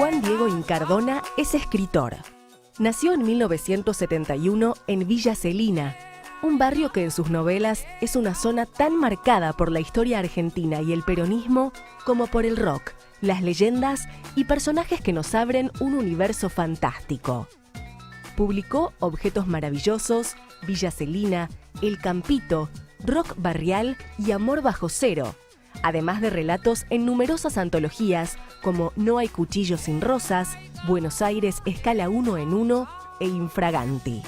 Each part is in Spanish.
Juan Diego Incardona es escritor. Nació en 1971 en Villa Celina, un barrio que en sus novelas es una zona tan marcada por la historia argentina y el peronismo como por el rock, las leyendas y personajes que nos abren un universo fantástico. Publicó Objetos Maravillosos, Villa Celina, El Campito, Rock Barrial y Amor Bajo Cero, además de relatos en numerosas antologías como No hay cuchillo sin rosas, Buenos Aires escala 1 en 1 e Infraganti.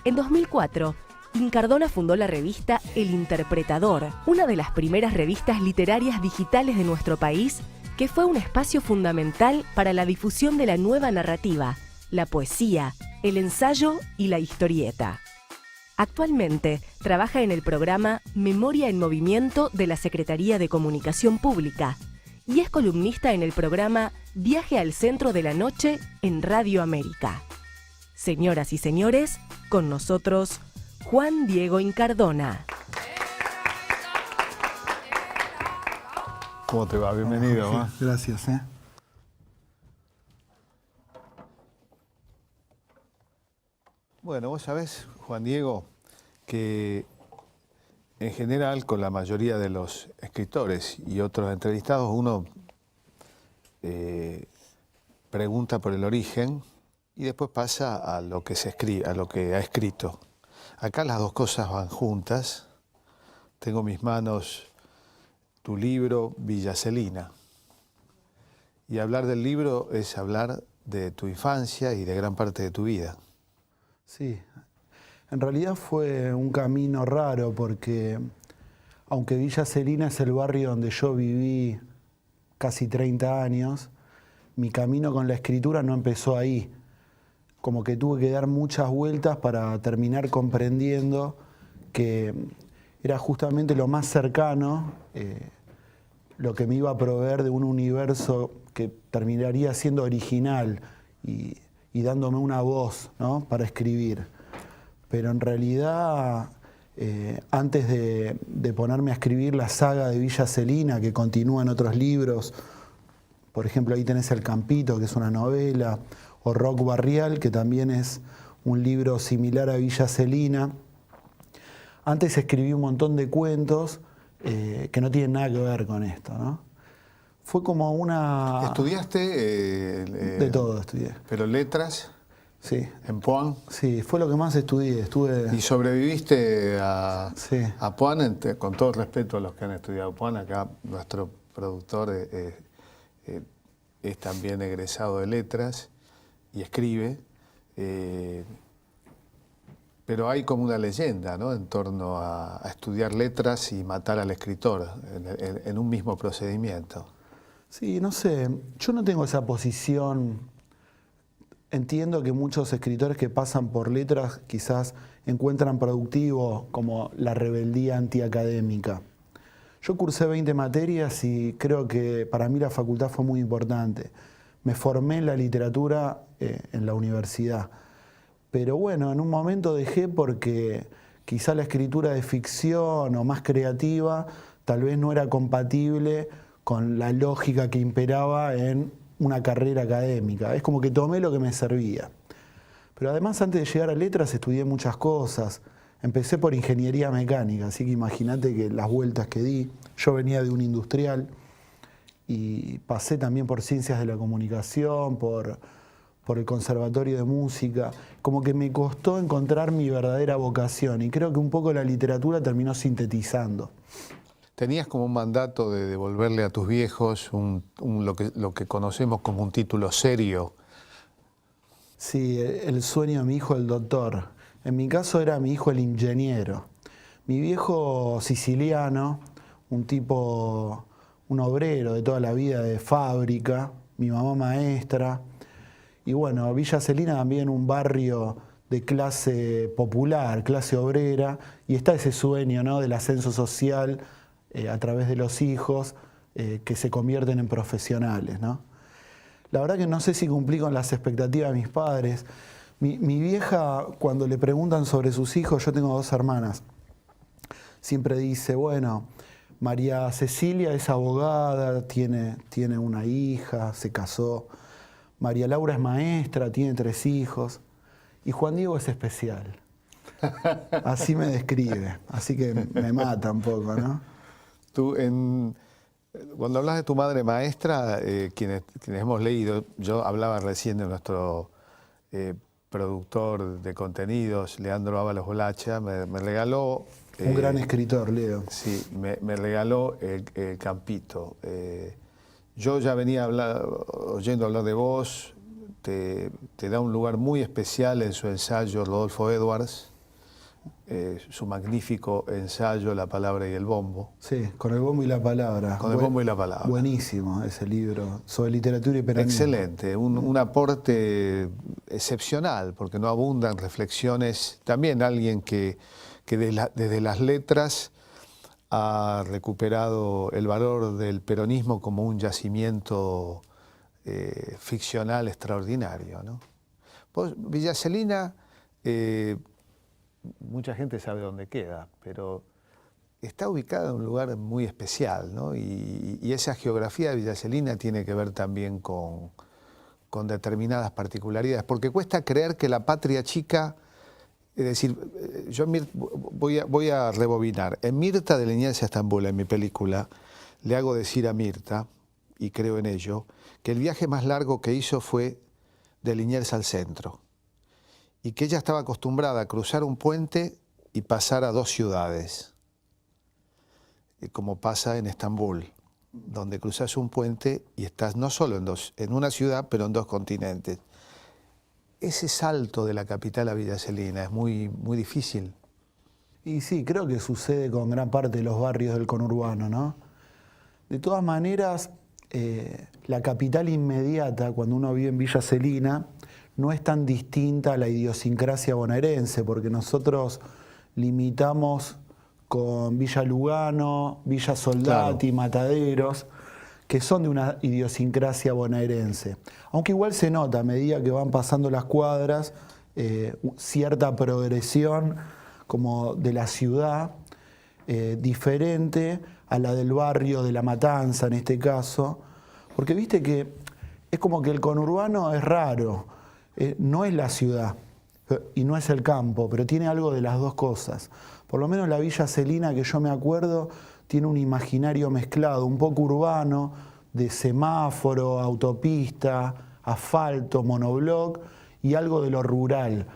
En 2004, Incardona fundó la revista El Interpretador, una de las primeras revistas literarias digitales de nuestro país, que fue un espacio fundamental para la difusión de la nueva narrativa, la poesía, el ensayo y la historieta. Actualmente trabaja en el programa Memoria en Movimiento de la Secretaría de Comunicación Pública y es columnista en el programa Viaje al Centro de la Noche en Radio América. Señoras y señores, con nosotros, Juan Diego Incardona. ¿Cómo te va? Bienvenido. Jorge, gracias. Bueno, vos sabés, Juan Diego, que en general con la mayoría de los escritores y otros entrevistados uno pregunta por el origen y después pasa a lo que se escribe, a lo que ha escrito. Acá las dos cosas van juntas. Tengo en mis manos tu libro Villa Celina. Y hablar del libro es hablar de tu infancia y de gran parte de tu vida. Sí, en realidad fue un camino raro porque aunque Villa Celina es el barrio donde yo viví casi 30 años, mi camino con la escritura no empezó ahí. Como que tuve que dar muchas vueltas para terminar comprendiendo que era justamente lo más cercano, lo que me iba a proveer de un universo que terminaría siendo original y dándome una voz, ¿no?, para escribir. Pero en realidad, antes de ponerme a escribir la saga de Villa Celina, que continúa en otros libros, por ejemplo, ahí tenés El Campito, que es una novela, o Rock Barrial, que también es un libro similar a Villa Celina. Antes escribí un montón de cuentos que no tienen nada que ver con esto, ¿no? Fue como una... ¿Estudiaste? De todo estudié. ¿Pero letras? Sí. ¿En Puan? Sí, fue lo que más estudié. ¿Y sobreviviste sí, a Puan? Con todo respeto a los que han estudiado Puan, acá nuestro productor es también egresado de letras y escribe. Pero hay como una leyenda, ¿no?, en torno a estudiar letras y matar al escritor en un mismo procedimiento. Sí, no sé, yo no tengo esa posición. Entiendo que muchos escritores que pasan por letras quizás encuentran productivo como la rebeldía antiacadémica. Yo cursé 20 materias y creo que para mí la facultad fue muy importante. Me formé en la literatura en la universidad. Pero bueno, en un momento dejé porque quizá la escritura de ficción o más creativa tal vez no era compatible con la lógica que imperaba en una carrera académica. Es como que tomé lo que me servía. Pero además, antes de llegar a letras, estudié muchas cosas. Empecé por ingeniería mecánica, así que imagínate que las vueltas que di. Yo venía de un industrial y pasé también por ciencias de la comunicación, por el conservatorio de música. Como que me costó encontrar mi verdadera vocación y creo que un poco la literatura terminó sintetizando. Tenías como un mandato de devolverle a tus viejos lo que conocemos como un título serio. Sí, el sueño de mi hijo, el doctor. En mi caso era mi hijo el ingeniero. Mi viejo siciliano, un tipo, un obrero de toda la vida de fábrica, mi mamá maestra. Y bueno, Villa Celina también un barrio de clase popular, clase obrera, y está ese sueño, ¿no?, del ascenso social a través de los hijos que se convierten en profesionales, ¿no? La verdad que no sé si cumplí con las expectativas de mis padres. Mi vieja, cuando le preguntan sobre sus hijos, yo tengo 2 hermanas, siempre dice, bueno, María Cecilia es abogada, tiene una hija, se casó. María Laura es maestra, tiene 3 hijos. Y Juan Diego es especial. Así me describe. Así que me mata un poco, ¿no? Tú, cuando hablas de tu madre maestra, quienes hemos leído, yo hablaba recién de nuestro productor de contenidos, Leandro Ábalos Bolacha, me regaló... Un gran escritor, Leo. Sí, me regaló el Campito. Yo ya venía oyendo hablar de vos, te da un lugar muy especial en su ensayo Rodolfo Edwards, su magnífico ensayo La palabra y el bombo. Sí, con el bombo y la palabra. Con el bombo y la palabra. Buenísimo ese libro sobre literatura y peronismo. Excelente, un aporte excepcional, porque no abundan reflexiones. También alguien que desde las letras ha recuperado el valor del peronismo como un yacimiento ficcional extraordinario, ¿no? Pues, Villa Celina, mucha gente sabe dónde queda, pero está ubicada en un lugar muy especial, ¿no? Y esa geografía de Villa Celina tiene que ver también con determinadas particularidades, porque cuesta creer que la patria chica, es decir, yo voy a rebobinar. En Mirta de Liniers a Estambul, en mi película, le hago decir a Mirta, y creo en ello, que el viaje más largo que hizo fue de Liniers al centro, y que ella estaba acostumbrada a cruzar un puente y pasar a 2 ciudades, como pasa en Estambul, donde cruzas un puente y estás no solo en una ciudad, pero en 2 continentes. Ese salto de la capital a Villa Celina es muy, muy difícil. Y sí, creo que sucede con gran parte de los barrios del conurbano, ¿no? De todas maneras, la capital inmediata, cuando uno vive en Villa Celina, no es tan distinta a la idiosincrasia bonaerense, porque nosotros limitamos con Villa Lugano, Villa Soldati, claro, Mataderos, que son de una idiosincrasia bonaerense. Aunque igual se nota a medida que van pasando las cuadras cierta progresión como de la ciudad, diferente a la del barrio de La Matanza en este caso, porque viste que es como que el conurbano es raro, no es la ciudad y no es el campo, pero tiene algo de las dos cosas. Por lo menos la Villa Celina, que yo me acuerdo, tiene un imaginario mezclado, un poco urbano, de semáforo, autopista, asfalto, monobloc, y algo de lo rural.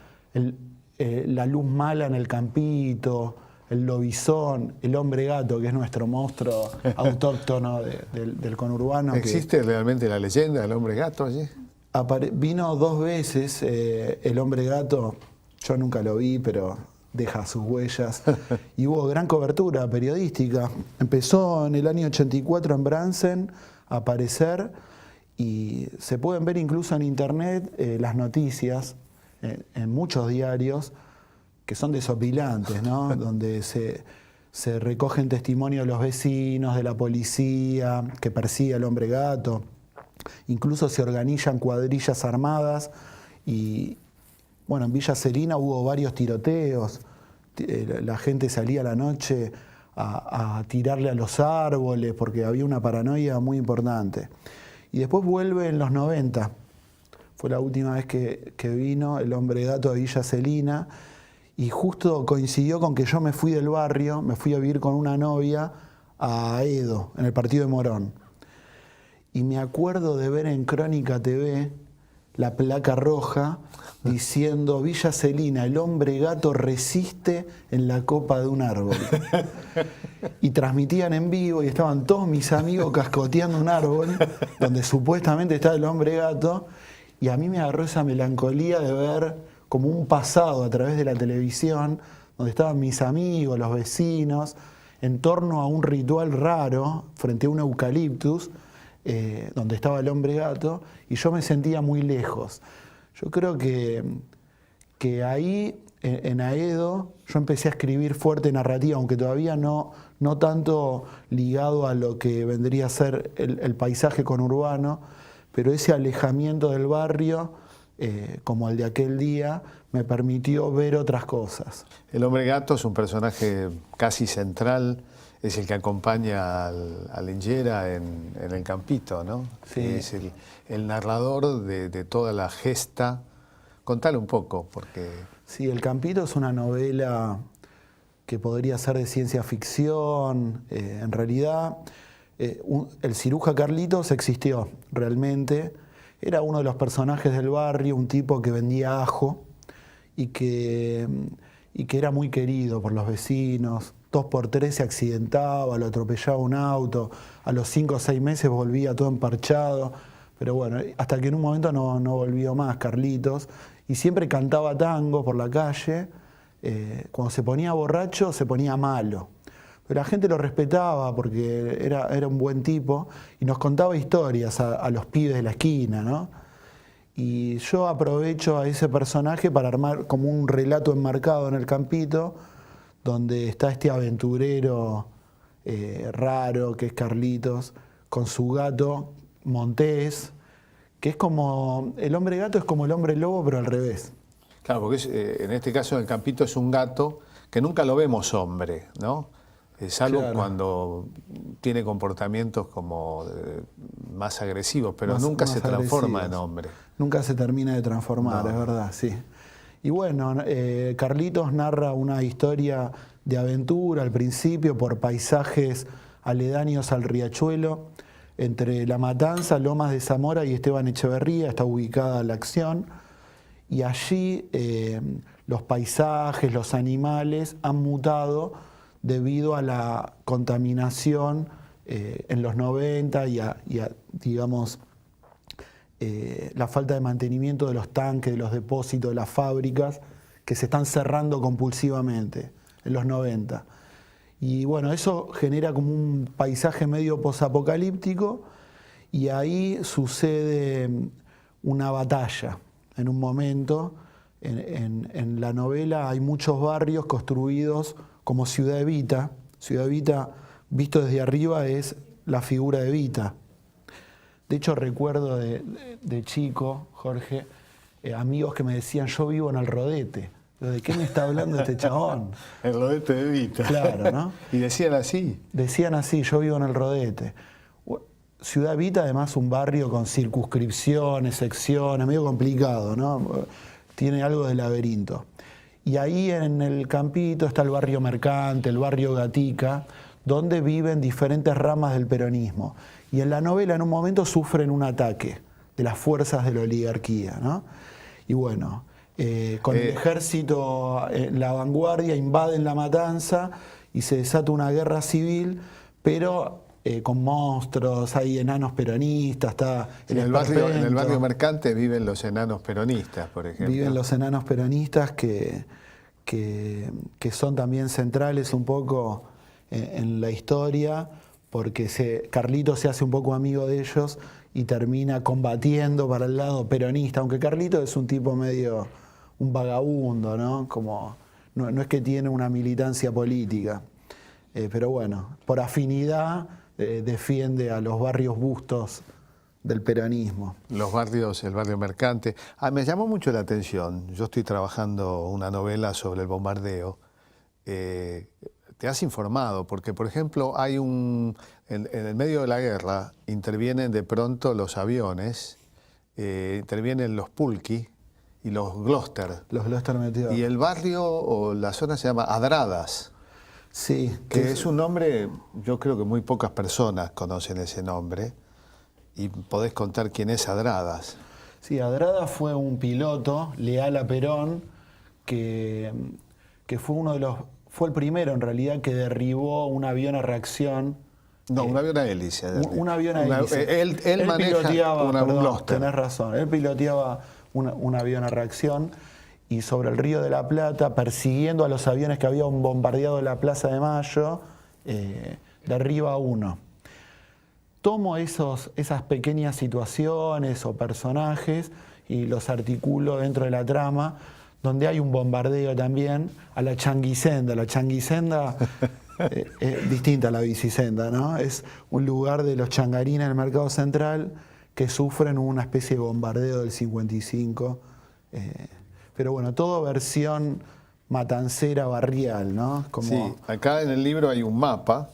La luz mala en el campito, el lobizón, el hombre gato, que es nuestro monstruo autóctono del conurbano. ¿Existe realmente la leyenda del hombre gato allí? Vino 2 veces el hombre gato, yo nunca lo vi, pero deja sus huellas, y hubo gran cobertura periodística. Empezó en el año 84 en Bransen a aparecer, y se pueden ver incluso en internet las noticias, en muchos diarios, que son desopilantes, ¿no? Donde se recogen testimonios de los vecinos, de la policía, que persigue al hombre gato. Incluso se organizan cuadrillas armadas y, bueno, en Villa Celina hubo varios tiroteos. La gente salía a la noche a tirarle a los árboles porque había una paranoia muy importante. Y después vuelve en los 90. Fue la última vez que vino el hombre gato a Villa Celina, y justo coincidió con que yo me fui del barrio, me fui a vivir con una novia a Edo, en el partido de Morón. Y me acuerdo de ver en Crónica TV la placa roja diciendo: Villa Celina, el hombre gato resiste en la copa de un árbol. Y transmitían en vivo y estaban todos mis amigos cascoteando un árbol donde supuestamente está el hombre gato, y a mí me agarró esa melancolía de ver como un pasado a través de la televisión, donde estaban mis amigos, los vecinos, en torno a un ritual raro frente a un eucaliptus, donde estaba el hombre gato, y yo me sentía muy lejos. Yo creo que ahí, en Aedo, yo empecé a escribir fuerte narrativa, aunque todavía no tanto ligado a lo que vendría a ser el paisaje conurbano, pero ese alejamiento del barrio, como el de aquel día, me permitió ver otras cosas. El hombre gato es un personaje casi central es el que acompaña a Lingera en El Campito, ¿no? Sí. Es el narrador de toda la gesta. Contale un poco, porque... Sí, El Campito es una novela que podría ser de ciencia ficción. En realidad, el ciruja Carlitos existió realmente. Era uno de los personajes del barrio, un tipo que vendía ajo y que era muy querido por los vecinos. 2x3 se accidentaba, lo atropellaba un auto, a los 5 o 6 meses volvía todo emparchado. Pero bueno, hasta que en un momento no volvió más Carlitos. Y siempre cantaba tango por la calle. Cuando se ponía borracho, se ponía malo. Pero la gente lo respetaba porque era un buen tipo y nos contaba historias a los pibes de la esquina, ¿no? Y yo aprovecho a ese personaje para armar como un relato enmarcado en El Campito, donde está este aventurero raro que es Carlitos, con su gato Montés, que es como, el hombre gato es como el hombre lobo, pero al revés. Claro, porque en este caso El Campito es un gato que nunca lo vemos hombre, ¿no? Salvo Claro. cuando tiene comportamientos como más agresivos, pero Más nunca se transforma agresivos. en hombre. Nunca se termina de transformar, No. es verdad, sí. Y bueno, Carlitos narra una historia de aventura al principio por paisajes aledaños al riachuelo. Entre La Matanza, Lomas de Zamora y Esteban Echeverría está ubicada la acción. Y allí los paisajes, los animales han mutado debido a la contaminación en los 90 y a digamos, la falta de mantenimiento de los tanques, de los depósitos, de las fábricas, que se están cerrando compulsivamente en los 90. Y bueno, eso genera como un paisaje medio posapocalíptico y ahí sucede una batalla. En un momento, en la novela hay muchos barrios construidos como Ciudad Evita. Ciudad Evita, visto desde arriba, es la figura de Evita. De hecho, recuerdo de chico, Jorge, amigos que me decían, yo vivo en el Rodete. ¿De qué me está hablando este chabón? El Rodete de Evita. Claro, ¿no? Y decían así. Decían así, yo vivo en el Rodete. Ciudad Evita, además, un barrio con circunscripciones, secciones, medio complicado, ¿no? Tiene algo de laberinto. Y ahí en El Campito está el barrio Mercante, el barrio Gatica, donde viven diferentes ramas del peronismo. Y en la novela, en un momento, sufren un ataque de las fuerzas de la oligarquía, ¿no? Y bueno, con el ejército en la vanguardia, invaden La Matanza y se desata una guerra civil, pero con monstruos, hay enanos peronistas, está En el barrio Mercante viven los enanos peronistas, por ejemplo. Viven los enanos peronistas que son también centrales un poco en la historia, porque Carlitos se hace un poco amigo de ellos y termina combatiendo para el lado peronista, aunque Carlitos es un tipo medio un vagabundo, ¿no? Como, no es que tiene una militancia política, pero bueno, por afinidad defiende a los barrios bustos del peronismo. Los barrios, el barrio Mercante. Me llamó mucho la atención. Yo estoy trabajando una novela sobre el bombardeo. Te has informado, porque por ejemplo hay en el medio de la guerra intervienen de pronto los aviones, intervienen los Pulqui y los Gloster. Los Gloster Meteor. Y el barrio o la zona se llama Adradas. Sí. Que es un nombre, yo creo que muy pocas personas conocen ese nombre. Y podés contar quién es Adradas. Sí, Adradas fue un piloto leal a Perón que fue el primero en realidad que derribó un avión a reacción. No, un avión a hélice. Un avión a hélice. Él maneja piloteaba, un Gloster. tenés razón, él piloteaba un avión a reacción y sobre el Río de la Plata, persiguiendo a los aviones que habían bombardeado la Plaza de Mayo, derriba uno. Tomo esas pequeñas situaciones o personajes y los articulo dentro de la trama, donde hay un bombardeo también a la changuicenda. La changuicenda es distinta a la bicisenda, ¿no? Es un lugar de los changarines en el Mercado Central que sufren una especie de bombardeo del 55. Pero bueno, todo versión matancera barrial, ¿no? Como... Sí, acá en el libro hay un mapa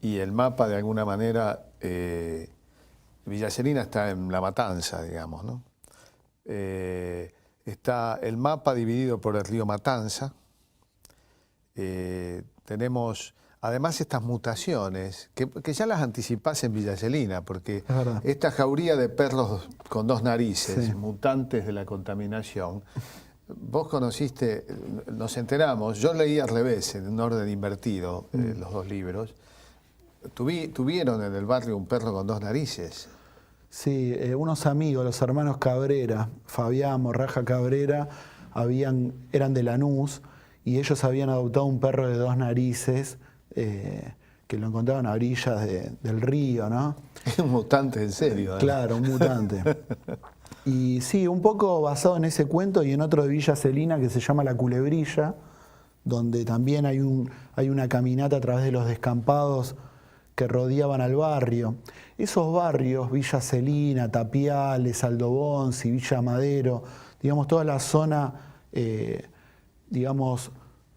y el mapa de alguna manera, Villa Celina está en La Matanza, digamos, ¿no? Está el mapa dividido por el río Matanza. Tenemos además estas mutaciones, que ya las anticipás en Villa Celina, porque esta jauría de perros con dos narices, sí, mutantes de la contaminación, vos conociste, nos enteramos, yo leí al revés, en un orden invertido, los dos libros. Tuvieron en el barrio un perro con dos narices. Sí, unos amigos, los hermanos Cabrera, Fabián Morraja Cabrera, eran de Lanús y ellos habían adoptado un perro de dos narices que lo encontraban a orillas del río, ¿no? Es un mutante en serio, ¿eh? Claro, un mutante. Y sí, un poco basado en ese cuento y en otro de Villa Celina que se llama La Culebrilla, donde también hay una caminata a través de los descampados que rodeaban al barrio. Esos barrios, Villa Celina, Tapiales, Aldo Bonzi, Villa Madero, digamos toda la zona, digamos,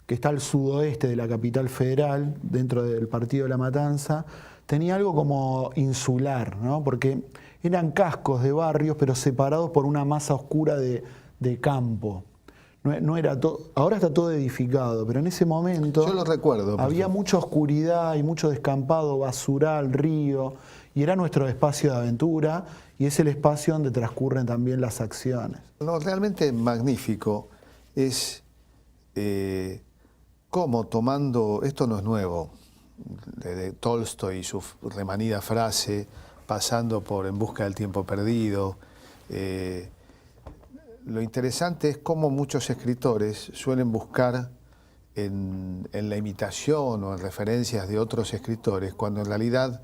que está al sudoeste de la capital federal, dentro del partido de La Matanza, tenía algo como insular, ¿no? Porque eran cascos de barrios, pero separados por una masa oscura de campo. No era ahora está todo edificado, pero en ese momento yo lo recuerdo, había mucha oscuridad y mucho descampado, basural, río, y era nuestro espacio de aventura y es el espacio donde transcurren también las acciones. Lo realmente magnífico es cómo tomando, esto no es nuevo, de Tolstoy y su remanida frase, pasando por En busca del tiempo perdido. Lo interesante es cómo muchos escritores suelen buscar en la imitación o en referencias de otros escritores, cuando en realidad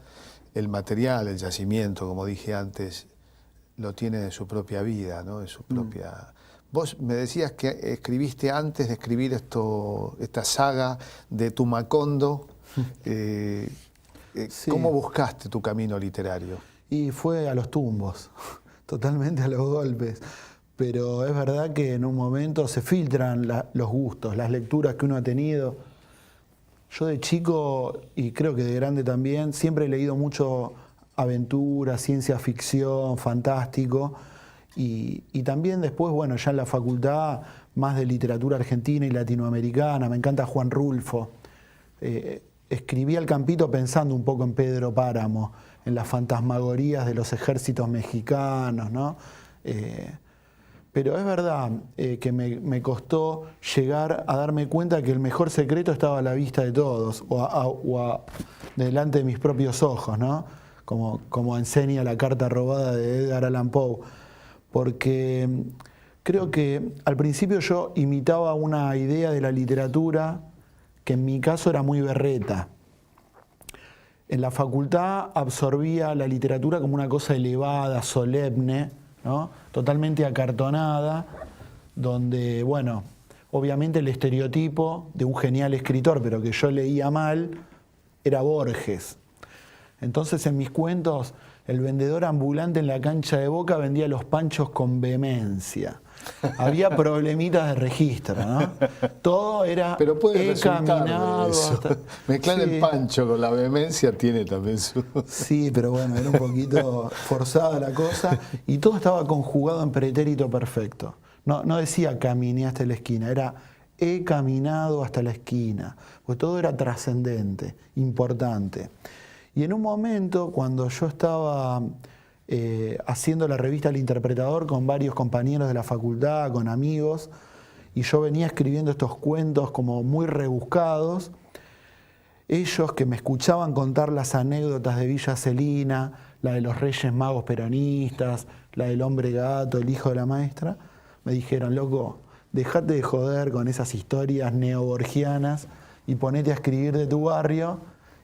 el material, el yacimiento, como dije antes, lo tiene de su propia vida, ¿no? De su propia... Vos me decías que escribiste antes de escribir esta saga de Tumacondo. Sí. ¿Cómo buscaste tu camino literario? Y fue a los tumbos, totalmente a los golpes. Pero es verdad que en un momento se filtran los gustos, las lecturas que uno ha tenido. Yo de chico, y creo que de grande también, siempre he leído mucho aventura, ciencia ficción, fantástico. Y también después, bueno, ya en la facultad, más de literatura argentina y latinoamericana. Me encanta Juan Rulfo. Escribí al Campito pensando un poco en Pedro Páramo, en las fantasmagorías de los ejércitos mexicanos, ¿no? Pero es verdad que me costó llegar a darme cuenta que el mejor secreto estaba a la vista de todos, delante de mis propios ojos, ¿no? Como enseña La carta robada de Edgar Allan Poe. Porque creo que al principio yo imitaba una idea de la literatura que en mi caso era muy berreta. En la facultad absorbía la literatura como una cosa elevada, solemne, ¿no? Totalmente acartonada, donde, bueno, obviamente el estereotipo de un genial escritor, pero que yo leía mal, era Borges. Entonces en mis cuentos, el vendedor ambulante en la cancha de Boca vendía los panchos con vehemencia. Había problemitas de registro, ¿no? Todo era pero puede caminado. Mezclar el pancho con la vehemencia tiene también su... Sí, pero bueno, era un poquito forzada la cosa y todo estaba conjugado en pretérito perfecto. No decía caminé hasta la esquina, era he caminado hasta la esquina. Pues todo era trascendente, importante. Y en un momento, cuando yo estaba haciendo la revista El Interpretador con varios compañeros de la facultad, con amigos, y yo venía escribiendo estos cuentos como muy rebuscados, ellos que me escuchaban contar las anécdotas de Villa Celina, la de los Reyes Magos peronistas, la del hombre gato, el hijo de la maestra, me dijeron, loco, dejate de joder con esas historias neoborgianas y ponete a escribir de tu barrio.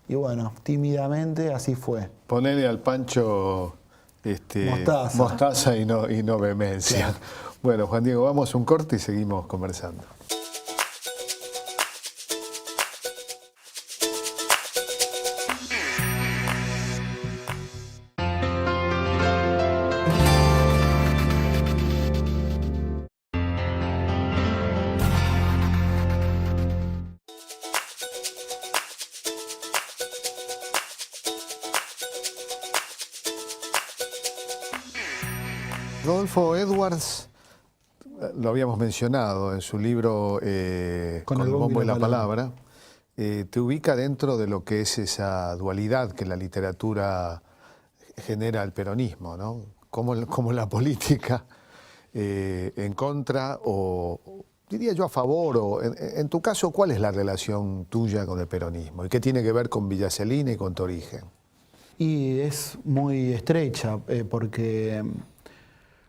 Y bueno, tímidamente así fue. Ponele al pancho mostaza y no vehemencia. Claro. Bueno, Juan Diego, vamos a un corte y seguimos conversando. Rodolfo Edwards, lo habíamos mencionado en su libro Con el bombo y la palabra, te ubica dentro de lo que es esa dualidad que la literatura genera al peronismo, ¿no? Como la política en contra o, diría yo, a favor, o en tu caso, ¿cuál es la relación tuya con el peronismo? ¿Y qué tiene que ver con Villa Celina y con tu origen? Y es muy estrecha, porque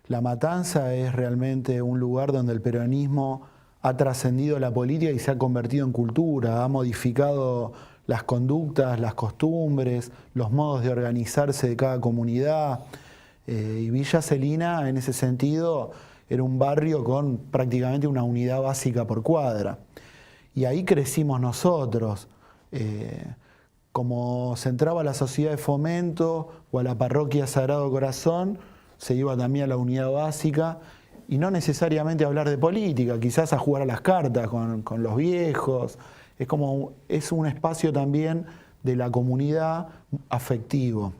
La Matanza es realmente un lugar donde el peronismo ha trascendido la política y se ha convertido en cultura, ha modificado las conductas, las costumbres, los modos de organizarse de cada comunidad. Y Villa Celina, en ese sentido, era un barrio con prácticamente una unidad básica por cuadra. Y ahí crecimos nosotros. Como se entraba a la sociedad de fomento o a la parroquia Sagrado Corazón, se iba también a la unidad básica, y no necesariamente a hablar de política, quizás a jugar a las cartas con los viejos. Es un espacio también de la comunidad afectivo.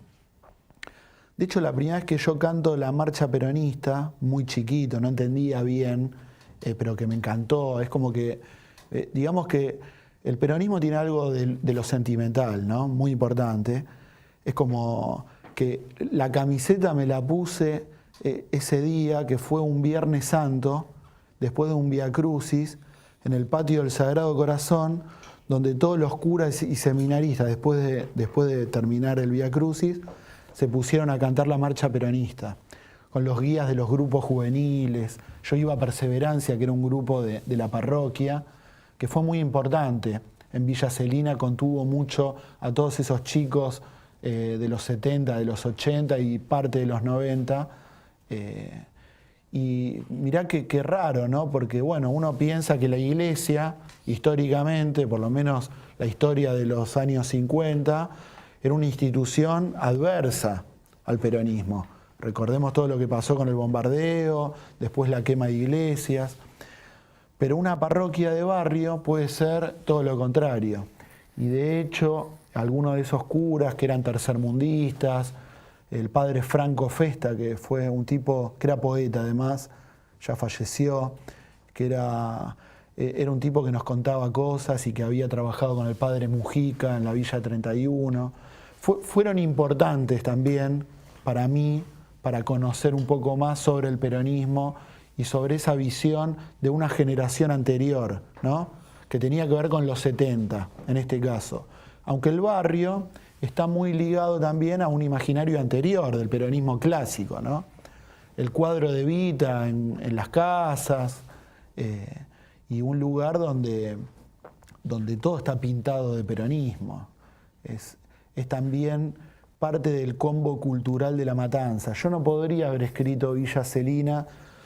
De hecho, la primera vez que yo canto la marcha peronista, muy chiquito, no entendía bien, pero que me encantó, es como que, digamos que el peronismo tiene algo de lo sentimental, ¿no? Muy importante. Es como que la camiseta me la puse ese día, que fue un Viernes Santo, después de un Vía Crucis, en el patio del Sagrado Corazón, donde todos los curas y seminaristas, después de terminar el Vía Crucis, se pusieron a cantar la marcha peronista, con los guías de los grupos juveniles. Yo iba a Perseverancia, que era un grupo de la parroquia, que fue muy importante. En Villa Celina contuvo mucho a todos esos chicos de los 70, de los 80 y parte de los 90. Y mirá qué raro, ¿no? Porque bueno, uno piensa que la iglesia, históricamente, por lo menos la historia de los años 50, era una institución adversa al peronismo. Recordemos todo lo que pasó con el bombardeo, después la quema de iglesias. Pero una parroquia de barrio puede ser todo lo contrario. Y de hecho, algunos de esos curas que eran tercermundistas, el padre Franco Festa, que fue un tipo que era poeta además, ya falleció, que era un tipo que nos contaba cosas y que había trabajado con el padre Mujica en la Villa 31. Fueron importantes también para mí, para conocer un poco más sobre el peronismo y sobre esa visión de una generación anterior, ¿no? Que tenía que ver con los 70, en este caso. Aunque el barrio está muy ligado también a un imaginario anterior del peronismo clásico, ¿no? El cuadro de Evita en las casas, y un lugar donde todo está pintado de peronismo. Es también parte del combo cultural de La Matanza. Yo no podría haber escrito Villa Celina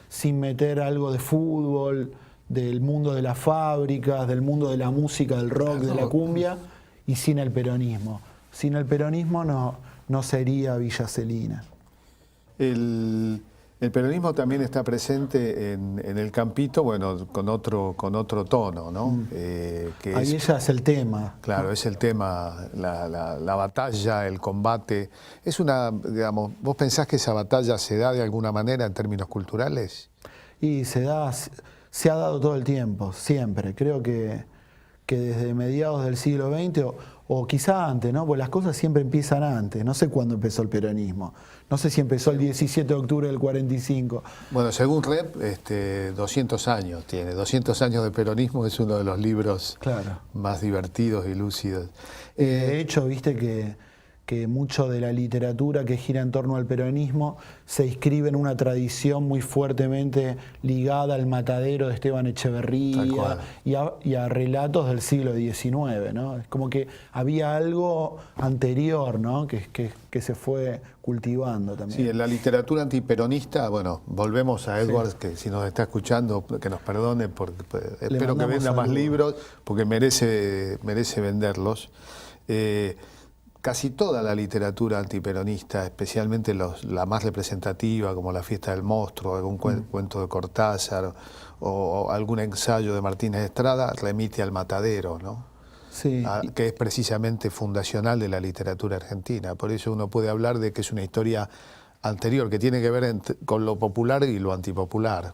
sin meter algo de fútbol, del mundo de las fábricas, del mundo de la música, del rock, de la cumbia, y sin el peronismo. Sin el peronismo no sería Villa Celina. El peronismo también está presente en el campito, bueno, con otro tono, ¿no? Ahí ya es el tema. Claro, es el tema, la batalla, el combate. Es una, digamos, ¿vos pensás que esa batalla se da de alguna manera en términos culturales? Y se ha dado todo el tiempo, siempre. Creo que desde mediados del siglo XX o quizá antes, ¿no? Porque las cosas siempre empiezan antes. No sé cuándo empezó el peronismo. No sé si empezó el 17 de octubre del 45. Bueno, según Rep, 200 años tiene. 200 años de peronismo es uno de los libros más divertidos y lúcidos. De hecho, viste que mucho de la literatura que gira en torno al peronismo se inscribe en una tradición muy fuertemente ligada al matadero de Esteban Echeverría y a relatos del siglo XIX, ¿no? Es como que había algo anterior, ¿no? que se fue cultivando también. Sí, en la literatura antiperonista, bueno, volvemos a Edwards, que si nos está escuchando, que nos perdone, porque espero que venda más libros, porque merece venderlos. Casi toda la literatura antiperonista, especialmente la más representativa, como La fiesta del monstruo, algún cuento de Cortázar o algún ensayo de Martínez Estrada, remite al matadero, ¿no? Sí. Que es precisamente fundacional de la literatura argentina. Por eso uno puede hablar de que es una historia anterior, que tiene que ver con lo popular y lo antipopular.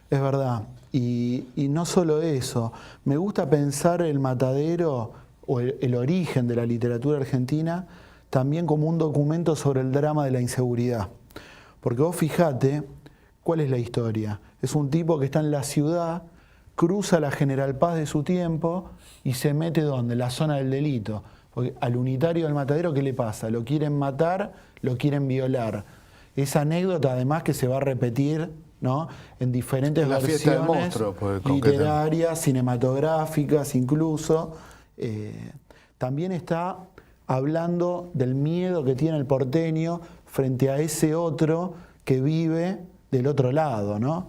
Es verdad. Y no solo eso. Me gusta pensar el Matadero o el origen de la literatura argentina también como un documento sobre el drama de la inseguridad. Porque vos fijate, ¿cuál es la historia? Es un tipo que está en la ciudad, cruza la General Paz de su tiempo y se mete ¿dónde? En la zona del delito. Porque al unitario del Matadero, ¿qué le pasa? Lo quieren matar, lo quieren violar. Esa anécdota además que se va a repetir, ¿no? En diferentes la versiones fiesta del monstruo, literarias, cinematográficas incluso. También está hablando del miedo que tiene el porteño frente a ese otro que vive del otro lado, ¿no?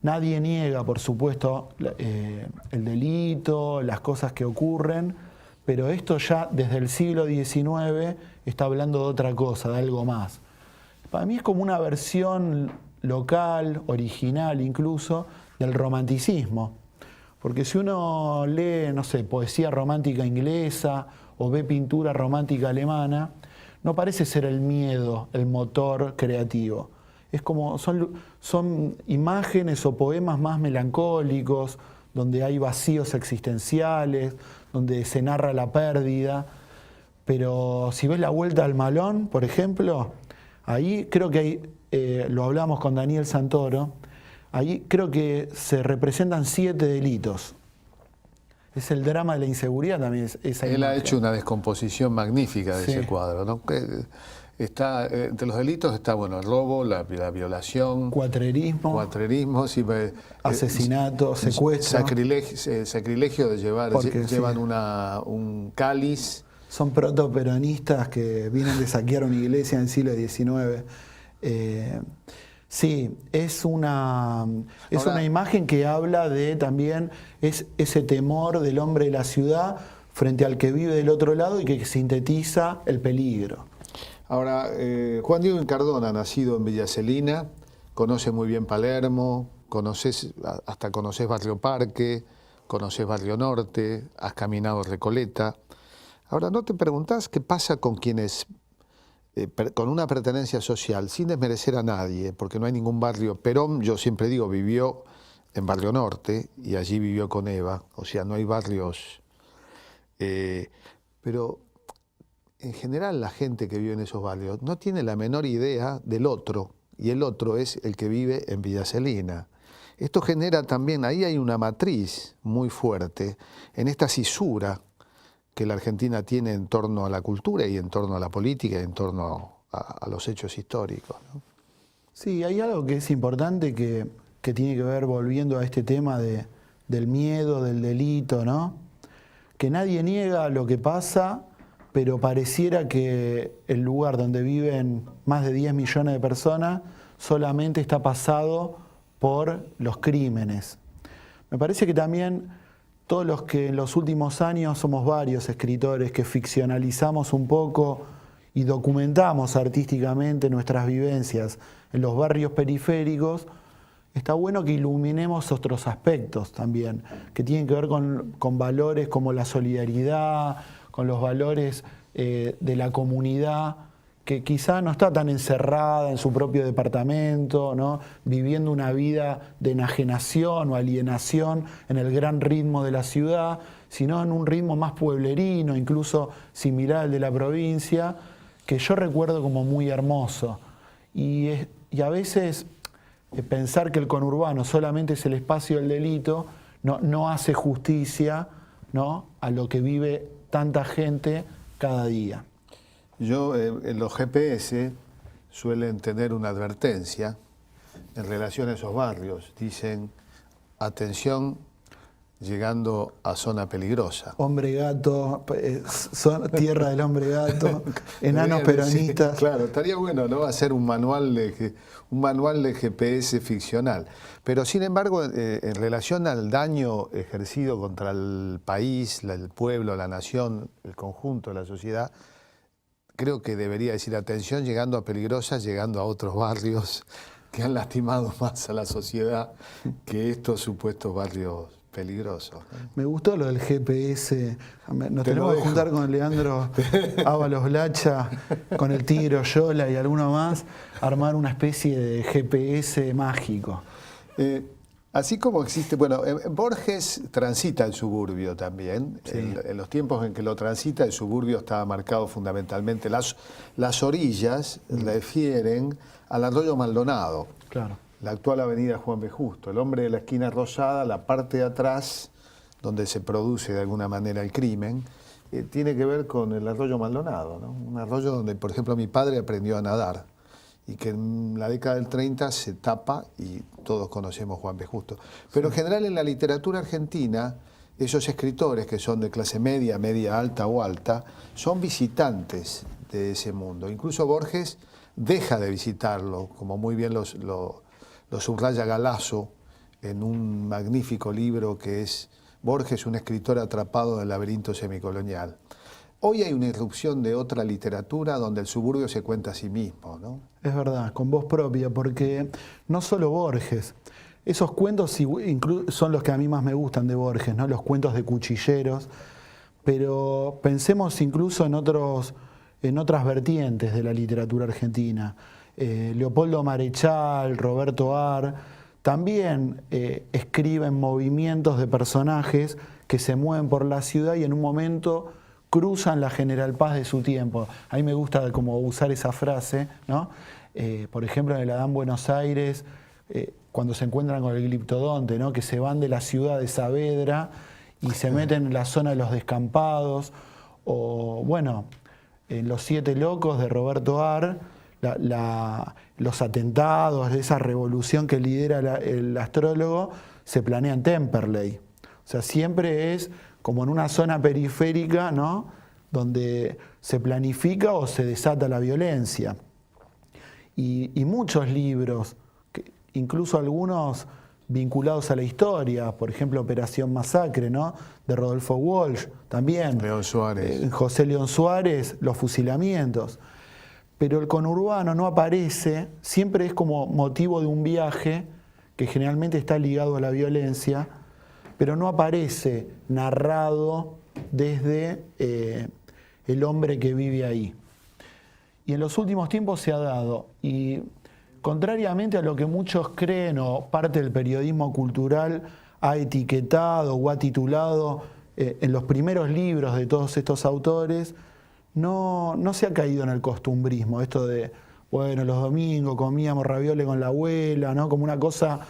Nadie niega, por supuesto, el delito, las cosas que ocurren, pero esto ya desde el siglo XIX está hablando de otra cosa, de algo más. Para mí es como una versión local, original incluso, del romanticismo. Porque si uno lee, no sé, poesía romántica inglesa o ve pintura romántica alemana, no parece ser el miedo el motor creativo. Es como, son imágenes o poemas más melancólicos, donde hay vacíos existenciales, donde se narra la pérdida. Pero si ves La Vuelta al Malón, por ejemplo, ahí creo que hay, lo hablamos con Daniel Santoro, ahí creo que se representan 7 delitos. Es el drama de la inseguridad también. Esa Él imagen. ha hecho una descomposición magnífica de Sí. ese cuadro, ¿no? Está, entre los delitos está, bueno, el robo, la violación, cuatrerismo, sí, asesinato, secuestro. Sacrilegio de llevar, Porque, llevan sí, un cáliz. son protoperonistas que vienen de saquear una iglesia en el siglo XIX. Sí, es una imagen que habla de también ese temor del hombre de la ciudad frente al que vive del otro lado y que sintetiza el peligro. Ahora, Juan Diego Incardona, nacido en Villa Celina, conoce muy bien Palermo, hasta conoces Barrio Parque, conoces Barrio Norte, has caminado Recoleta. Ahora, ¿no te preguntás qué pasa con quienes, con una pertenencia social, sin desmerecer a nadie, porque no hay ningún barrio? Perón, yo siempre digo, vivió en Barrio Norte y allí vivió con Eva, o sea, no hay barrios, pero en general la gente que vive en esos barrios no tiene la menor idea del otro, y el otro es el que vive en Villa Celina. Esto genera también, ahí hay una matriz muy fuerte en esta cisura que la Argentina tiene en torno a la cultura y en torno a la política y en torno a los hechos históricos, ¿no? Sí, hay algo que es importante que tiene que ver, volviendo a este tema del miedo, del delito, ¿no? Que nadie niega lo que pasa, pero pareciera que el lugar donde viven más de 10 millones de personas solamente está pasado por los crímenes. Me parece que también todos los que en los últimos años somos varios escritores que ficcionalizamos un poco y documentamos artísticamente nuestras vivencias en los barrios periféricos, está bueno que iluminemos otros aspectos también, que tienen que ver con valores como la solidaridad, con los valores de la comunidad, que quizá no está tan encerrada en su propio departamento, ¿no? Viviendo una vida de enajenación o alienación en el gran ritmo de la ciudad, sino en un ritmo más pueblerino, incluso similar al de la provincia, que yo recuerdo como muy hermoso. Y a veces pensar que el conurbano solamente es el espacio del delito no hace justicia, ¿no?, a lo que vive tanta gente cada día. En los GPS suelen tener una advertencia en relación a esos barrios. Dicen, atención, llegando a zona peligrosa. Hombre gato, tierra del hombre gato, enanos peronistas. Sí, claro, estaría bueno, ¿no?, hacer un manual de GPS ficcional. Pero sin embargo, en relación al daño ejercido contra el país, el pueblo, la nación, el conjunto de la sociedad, creo que debería decir, atención, llegando a peligrosas, llegando a otros barrios que han lastimado más a la sociedad que estos supuestos barrios peligrosos. Me gustó lo del GPS. Nos Te tenemos lo que dejo. juntar con Leandro Ábalos Blacha, con el Tigre Oyola y alguno más, armar una especie de GPS mágico. Así como existe, bueno, Borges transita el suburbio también. Sí. En los tiempos en que lo transita, el suburbio estaba marcado fundamentalmente. Las orillas refieren al arroyo Maldonado, Claro. la actual avenida Juan B. Justo. El hombre de la esquina rosada, la parte de atrás, donde se produce de alguna manera el crimen, tiene que ver con el arroyo Maldonado, ¿no? Un arroyo donde, por ejemplo, mi padre aprendió a nadar y que en la década del 30 se tapa y todos conocemos Juan B. Justo. Pero en general en la literatura argentina, esos escritores que son de clase media, media alta o alta, son visitantes de ese mundo. Incluso Borges deja de visitarlo, como muy bien lo subraya Galasso en un magnífico libro que es Borges, un escritor atrapado en el laberinto semicolonial. Hoy hay una irrupción de otra literatura donde el suburbio se cuenta a sí mismo, ¿no? Es verdad, con voz propia, porque no solo Borges, esos cuentos son los que a mí más me gustan de Borges, ¿no? Los cuentos de cuchilleros, pero pensemos incluso en otras vertientes de la literatura argentina. Leopoldo Marechal, Roberto Ar, también escriben movimientos de personajes que se mueven por la ciudad y en un momento cruzan la General Paz de su tiempo. A mí me gusta como usar esa frase, ¿no? Por ejemplo, en el Adán Buenos Aires, cuando se encuentran con el gliptodonte, ¿no? Que se van de la ciudad de Saavedra y se meten en la zona de los descampados, o bueno, en Los Siete Locos de Roberto Ar, los atentados, esa revolución que lidera el astrólogo, se planea en Temperley. O sea, siempre es como en una zona periférica, ¿no? Donde se planifica o se desata la violencia. Y muchos libros, incluso algunos vinculados a la historia, por ejemplo, Operación Masacre, ¿no? De Rodolfo Walsh, también. León Suárez. José León Suárez, Los fusilamientos. Pero el conurbano no aparece, siempre es como motivo de un viaje que generalmente está ligado a la violencia, pero no aparece narrado desde el hombre que vive ahí. Y en los últimos tiempos se ha dado, y contrariamente a lo que muchos creen o parte del periodismo cultural ha etiquetado o ha titulado en los primeros libros de todos estos autores, no se ha caído en el costumbrismo, esto de, bueno, los domingos comíamos ravioles con la abuela, ¿no? Como una cosa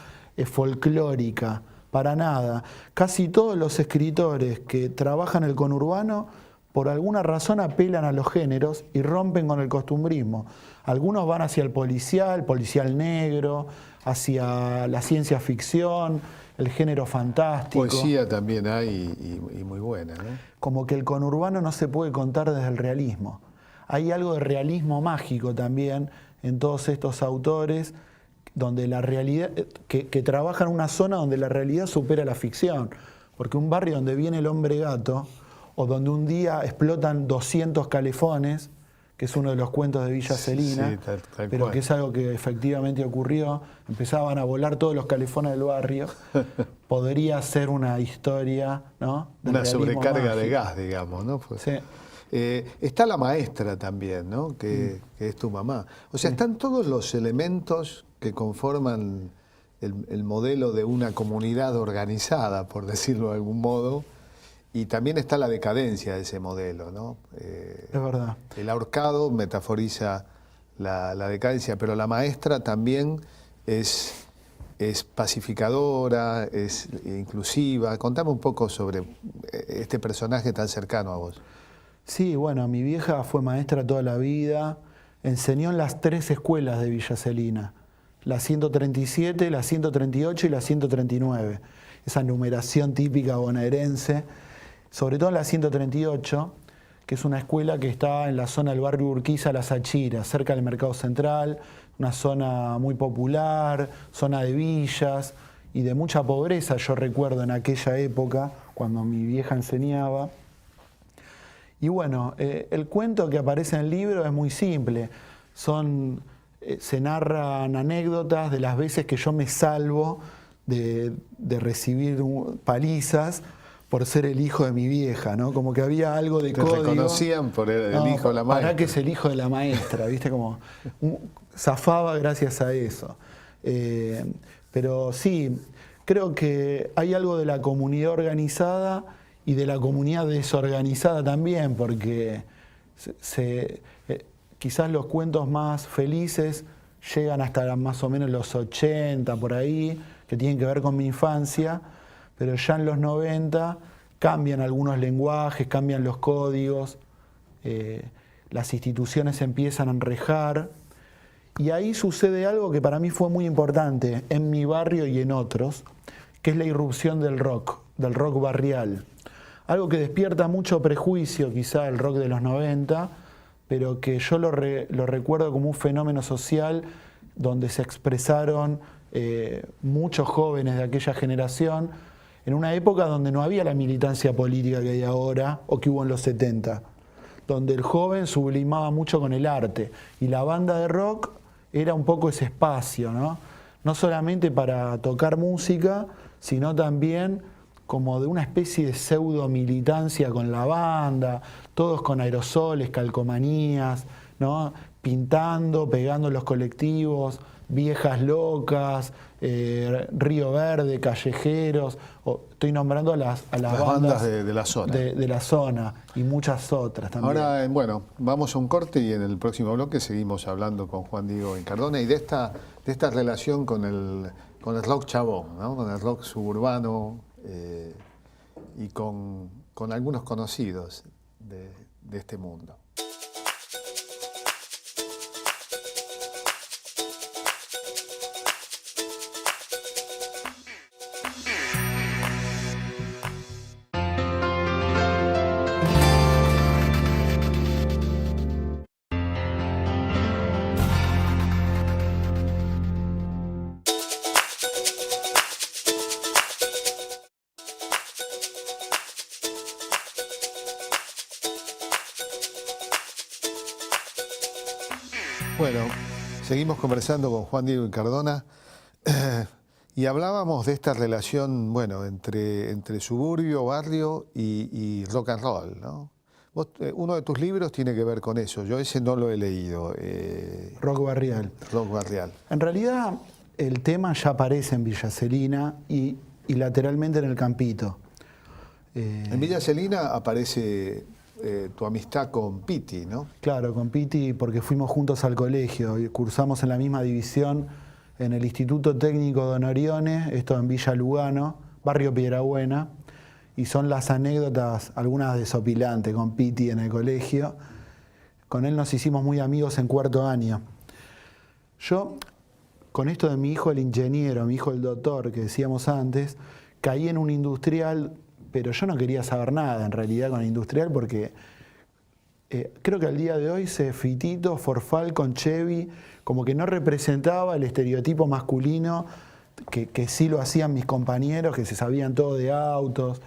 folclórica, para nada. Casi todos los escritores que trabajan el conurbano, por alguna razón apelan a los géneros y rompen con el costumbrismo. Algunos van hacia el policial negro, hacia la ciencia ficción, el género fantástico. Poesía también hay y muy buena, ¿no? Como que el conurbano no se puede contar desde el realismo. Hay algo de realismo mágico también en todos estos autores, donde la realidad, que trabajan en una zona donde la realidad supera la ficción. Porque un barrio donde viene el hombre gato, o donde un día explotan 200 calefones, que es uno de los cuentos de Villa Celina, sí, tal pero cual. que es algo que efectivamente ocurrió, empezaban a volar todos los calefones del barrio, podría ser una historia, ¿no? Del Una realismo sobrecarga de mágico. gas, digamos, ¿no? Pues, Sí. está la maestra también, ¿no? Que es tu mamá. O sea, están todos los elementos que conforman el modelo de una comunidad organizada, por decirlo de algún modo, y también está la decadencia de ese modelo, ¿no? Es verdad. El ahorcado metaforiza la decadencia, pero la maestra también es pacificadora, es inclusiva. Contame un poco sobre este personaje tan cercano a vos. Sí, bueno, mi vieja fue maestra toda la vida, enseñó en las 3 escuelas de Villa Celina, la 137, la 138 y la 139, esa numeración típica bonaerense, sobre todo en la 138, que es una escuela que está en la zona del barrio Urquiza, Las Achiras, cerca del Mercado Central, una zona muy popular, zona de villas y de mucha pobreza, yo recuerdo en aquella época, cuando mi vieja enseñaba. Y bueno, el cuento que aparece en el libro es muy simple. Se narran anécdotas de las veces que yo me salvo de recibir palizas por ser el hijo de mi vieja, ¿no? Como que había algo de código. Te reconocían por el hijo de la maestra. Para que es el hijo de la maestra, ¿viste? Como zafaba gracias a eso. Pero sí, creo que hay algo de la comunidad organizada y de la comunidad desorganizada también, porque quizás los cuentos más felices llegan hasta más o menos los 80, por ahí, que tienen que ver con mi infancia, pero ya en los 90 cambian algunos lenguajes, cambian los códigos, las instituciones empiezan a enrejar, y ahí sucede algo que para mí fue muy importante en mi barrio y en otros, que es la irrupción del rock barrial. Algo que despierta mucho prejuicio, quizá el rock de los 90, pero que yo lo recuerdo como un fenómeno social donde se expresaron muchos jóvenes de aquella generación en una época donde no había la militancia política que hay ahora o que hubo en los 70, donde el joven sublimaba mucho con el arte y la banda de rock era un poco ese espacio, ¿no? No solamente para tocar música, sino también como de una especie de pseudo militancia con la banda, todos con aerosoles, calcomanías, ¿no? Pintando, pegando en los colectivos, viejas locas, Río Verde, callejeros, estoy nombrando a las bandas de la zona. De la zona y muchas otras también. Ahora, bueno, vamos a un corte y en el próximo bloque seguimos hablando con Juan Diego Incardona y de esta relación con el rock chabón, ¿no? Con el rock suburbano y con algunos conocidos de este mundo. Bueno, seguimos conversando con Juan Diego Incardona y hablábamos de esta relación, bueno, entre suburbio, barrio y rock and roll, ¿no? Uno de tus libros tiene que ver con eso, yo ese no lo he leído. Rock barrial. Rock barrial. En realidad el tema ya aparece en Villa Celina y lateralmente en el Campito. En Villa Celina aparece tu amistad con Piti, ¿no? Claro, con Piti, porque fuimos juntos al colegio y cursamos en la misma división en el Instituto Técnico de Noriones, esto en Villa Lugano, barrio Piedrabuena, y son las anécdotas, algunas desopilantes, con Piti en el colegio. Con él nos hicimos muy amigos en cuarto año. Yo, con esto de mi hijo el ingeniero, mi hijo el doctor, que decíamos antes, caí en un industrial, pero yo no quería saber nada en realidad con el industrial porque creo que al día de hoy Fitito, Forfal con Chevy, como que no representaba el estereotipo masculino que sí lo hacían mis compañeros, que se sabían todo de autos.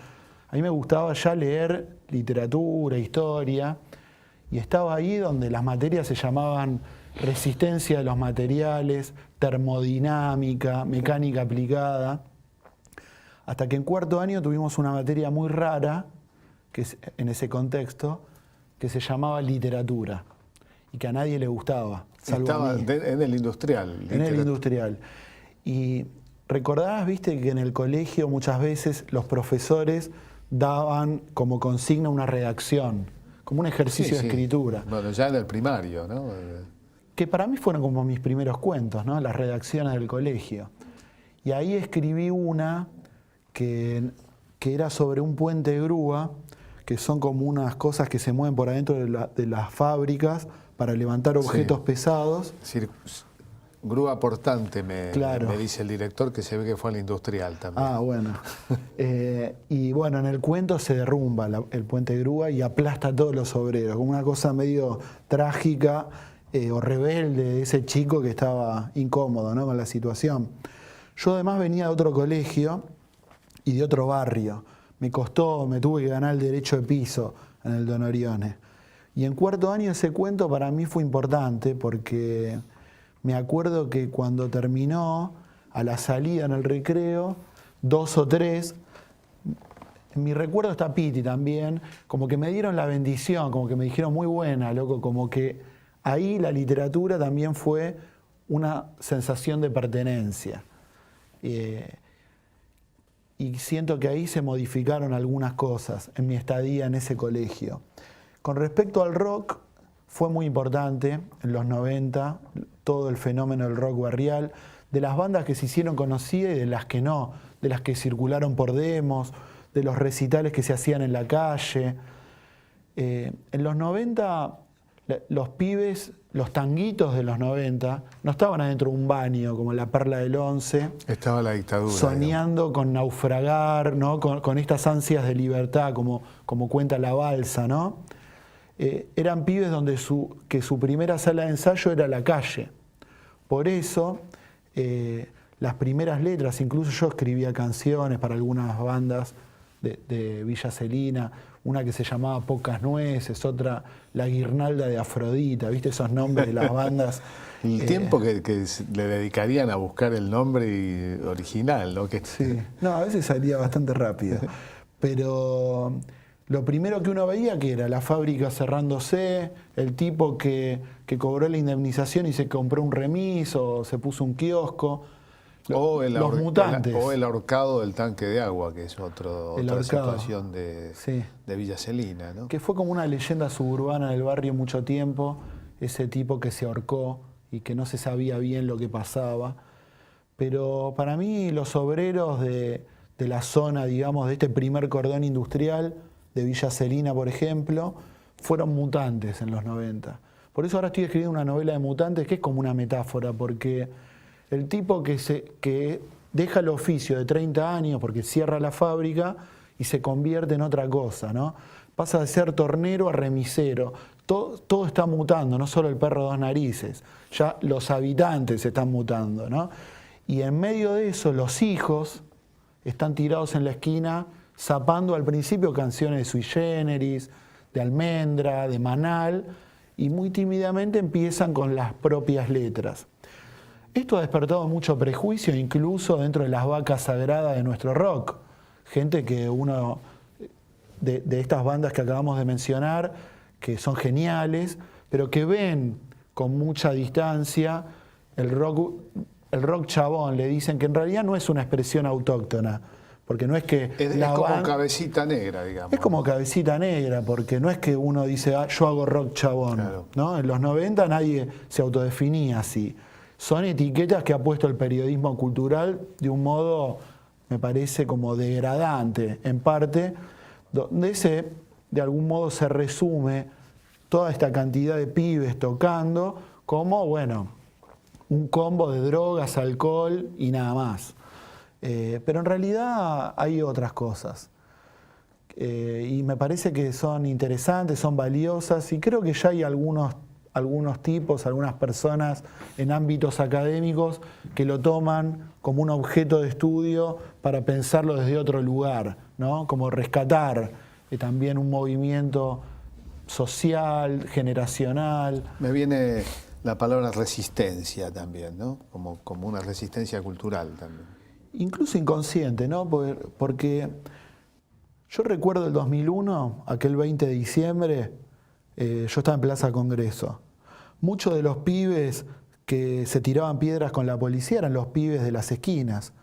A mí me gustaba ya leer literatura, historia, y estaba ahí donde las materias se llamaban resistencia de los materiales, termodinámica, mecánica aplicada. Hasta que en cuarto año tuvimos una materia muy rara, que es, en ese contexto, que se llamaba literatura, y que a nadie le gustaba. Estaba en el industrial. En el industrial. Y recordás, viste, que en el colegio muchas veces los profesores daban como consigna una redacción, como un ejercicio de escritura. Bueno, ya en el primario, ¿no? Que para mí fueron como mis primeros cuentos, ¿no? Las redacciones del colegio. Y ahí escribí una que era sobre un puente de grúa, que son como unas cosas que se mueven por adentro de las fábricas para levantar objetos pesados. Grúa portante, me Claro. me dice el director, que se ve que fue al industrial también. Ah, bueno. Y bueno, en el cuento se derrumba el puente de grúa y aplasta a todos los obreros, como una cosa medio trágica o rebelde de ese chico que estaba incómodo, ¿no?, con la situación. Yo además venía de otro colegio y de otro barrio. Me tuve que ganar el derecho de piso en el Don Oriones. Y en cuarto año ese cuento para mí fue importante porque me acuerdo que cuando terminó a la salida en el recreo, 2 o 3. En mi recuerdo está Piti también, como que me dieron la bendición, como que me dijeron muy buena, loco, como que ahí la literatura también fue una sensación de pertenencia. Y siento que ahí se modificaron algunas cosas en mi estadía en ese colegio. Con respecto al rock, fue muy importante en los 90, todo el fenómeno del rock barrial, de las bandas que se hicieron conocidas y de las que no, de las que circularon por demos, de los recitales que se hacían en la calle. En los 90, los pibes, los tanguitos de los 90, no estaban adentro de un baño como la Perla del Once. Estaba la dictadura. Soñando con naufragar, ¿no? Con estas ansias de libertad, como cuenta La Balsa, ¿no? Eran pibes donde que su primera sala de ensayo era la calle. Por eso, las primeras letras, incluso yo escribía canciones para algunas bandas de Villa Celina, una que se llamaba Pocas Nueces, otra La Guirnalda de Afrodita, ¿viste esos nombres de las bandas? El tiempo que le dedicarían a buscar el nombre original, ¿no? Sí, no, a veces salía bastante rápido. Pero lo primero que uno veía que era la fábrica cerrándose, el tipo que cobró la indemnización y se compró un remis o se puso un kiosco. Los mutantes. O el ahorcado del tanque de agua, que es otra situación de Villa Celina, ¿no? Que fue como una leyenda suburbana del barrio mucho tiempo, ese tipo que se ahorcó y que no se sabía bien lo que pasaba. Pero para mí los obreros de la zona, digamos, de este primer cordón industrial, de Villa Celina, por ejemplo, fueron mutantes en los 90. Por eso ahora estoy escribiendo una novela de mutantes que es como una metáfora, porque el tipo que deja el oficio de 30 años porque cierra la fábrica y se convierte en otra cosa, ¿no? Pasa de ser tornero a remisero. Todo está mutando, no solo el perro dos narices. Ya los habitantes están mutando, ¿no? Y en medio de eso, los hijos están tirados en la esquina zapando al principio canciones de Sui Generis, de Almendra, de Manal, y muy tímidamente empiezan con las propias letras. Esto ha despertado mucho prejuicio, incluso dentro de las vacas sagradas de nuestro rock. Gente que de estas bandas que acabamos de mencionar, que son geniales, pero que ven con mucha distancia el rock chabón. Le dicen que en realidad no es una expresión autóctona, porque no es que... Es como Cabecita Negra, digamos. Es como Cabecita Negra, porque no es que uno dice, yo hago rock chabón. Claro. ¿No? En los 90 nadie se autodefinía así. Son etiquetas que ha puesto el periodismo cultural de un modo, me parece, como degradante, en parte, donde de algún modo se resume toda esta cantidad de pibes tocando como, bueno, un combo de drogas, alcohol y nada más. Pero en realidad hay otras cosas. Y me parece que son interesantes, son valiosas, y creo que ya hay algunos tipos, algunas personas en ámbitos académicos que lo toman como un objeto de estudio para pensarlo desde otro lugar, ¿no? Como rescatar también un movimiento social, generacional. Me viene la palabra resistencia también, ¿no? Como una resistencia cultural también. Incluso inconsciente, ¿no? Porque yo recuerdo el 2001, aquel 20 de diciembre, yo estaba en Plaza Congreso. Muchos de los pibes que se tiraban piedras con la policía eran los pibes de las esquinas,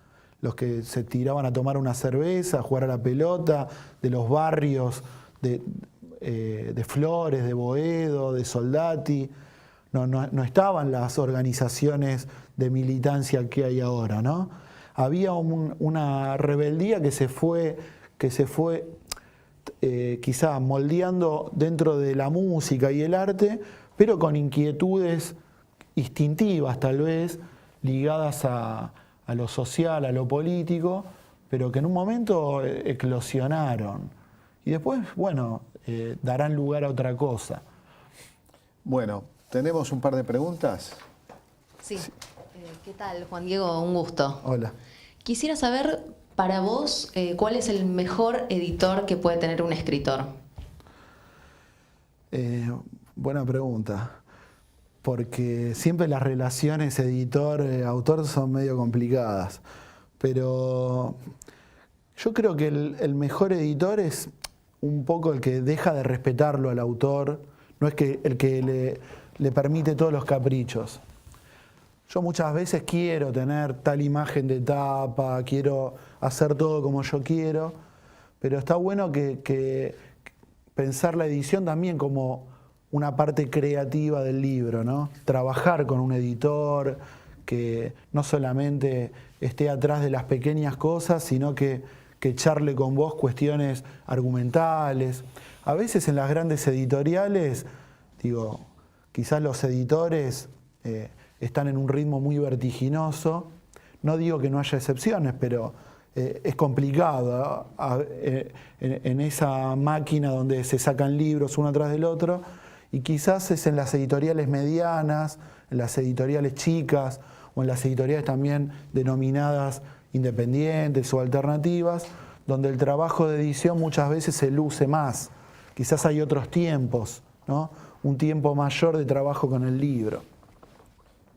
los que se tiraban a tomar una cerveza, a jugar a la pelota, de los barrios de Flores, de Boedo, de Soldati. No estaban las organizaciones de militancia que hay ahora, ¿no? Había una rebeldía que se fue quizá moldeando dentro de la música y el arte, pero con inquietudes instintivas tal vez, ligadas a lo social, a lo político, pero que en un momento eclosionaron. Y después, bueno, darán lugar a otra cosa. Bueno, ¿tenemos un par de preguntas? Sí. ¿Qué tal, Juan Diego? Un gusto. Hola. Quisiera saber, para vos, ¿cuál es el mejor editor que puede tener un escritor? Buena pregunta. porque siempre las relaciones editor-autor son medio complicadas. Pero yo creo que el mejor editor es un poco el que deja de respetarlo al autor, no es que el que le permite todos los caprichos. Yo muchas veces quiero tener tal imagen de tapa, quiero hacer todo como yo quiero, pero está bueno que pensar la edición también como una parte creativa del libro, ¿no? Trabajar con un editor que no solamente esté atrás de las pequeñas cosas, sino que charle con vos cuestiones argumentales. A veces en las grandes editoriales, digo, quizás los editores están en un ritmo muy vertiginoso. No digo que no haya excepciones, pero es complicado en esa máquina donde se sacan libros uno atrás del otro, y quizás es en las editoriales medianas, en las editoriales chicas o en las editoriales también denominadas independientes o alternativas, donde el trabajo de edición muchas veces se luce más. Quizás hay otros tiempos, ¿no? Un tiempo mayor de trabajo con el libro.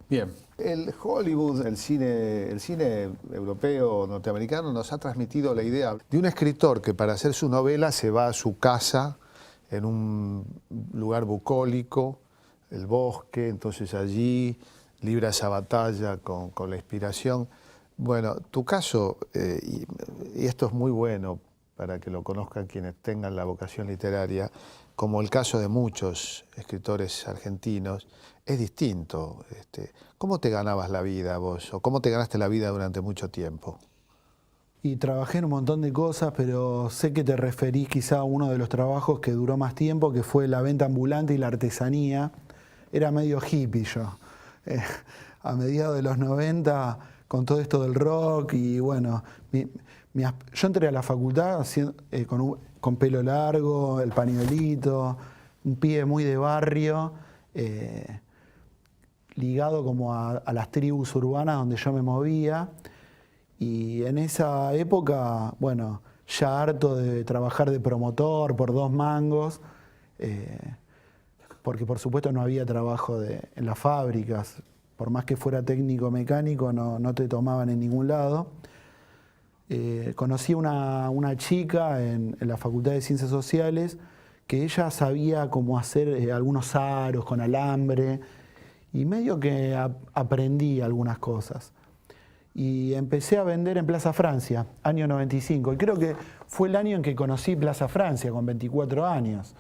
Bien. El Hollywood, el cine europeo, norteamericano, nos ha transmitido la idea de un escritor que para hacer su novela se va a su casa en un lugar bucólico, el bosque, entonces allí libra esa batalla con la inspiración. Bueno, tu caso, y esto es muy bueno para que lo conozcan quienes tengan la vocación literaria, como el caso de muchos escritores argentinos, es distinto. ¿Cómo te ganabas la vida vos? ¿O cómo te ganaste la vida durante mucho tiempo? Y trabajé en un montón de cosas, pero sé que te referís quizá a uno de los trabajos que duró más tiempo, que fue la venta ambulante y la artesanía. Era medio hippie yo. A mediados de los 90, con todo esto del rock, y bueno, yo entré a la facultad con pelo largo, el pañuelito, un pibe muy de barrio, ligado como a las tribus urbanas donde yo me movía. Y en esa época, bueno, ya harto de trabajar de promotor por 2 mangos, porque por supuesto no había trabajo en las fábricas, por más que fuera técnico mecánico no te tomaban en ningún lado. Conocí una chica en la Facultad de Ciencias Sociales que ella sabía cómo hacer algunos aros con alambre, y medio que aprendí algunas cosas. Y empecé a vender en Plaza Francia, año 95. Y creo que fue el año en que conocí Plaza Francia, con 24 años.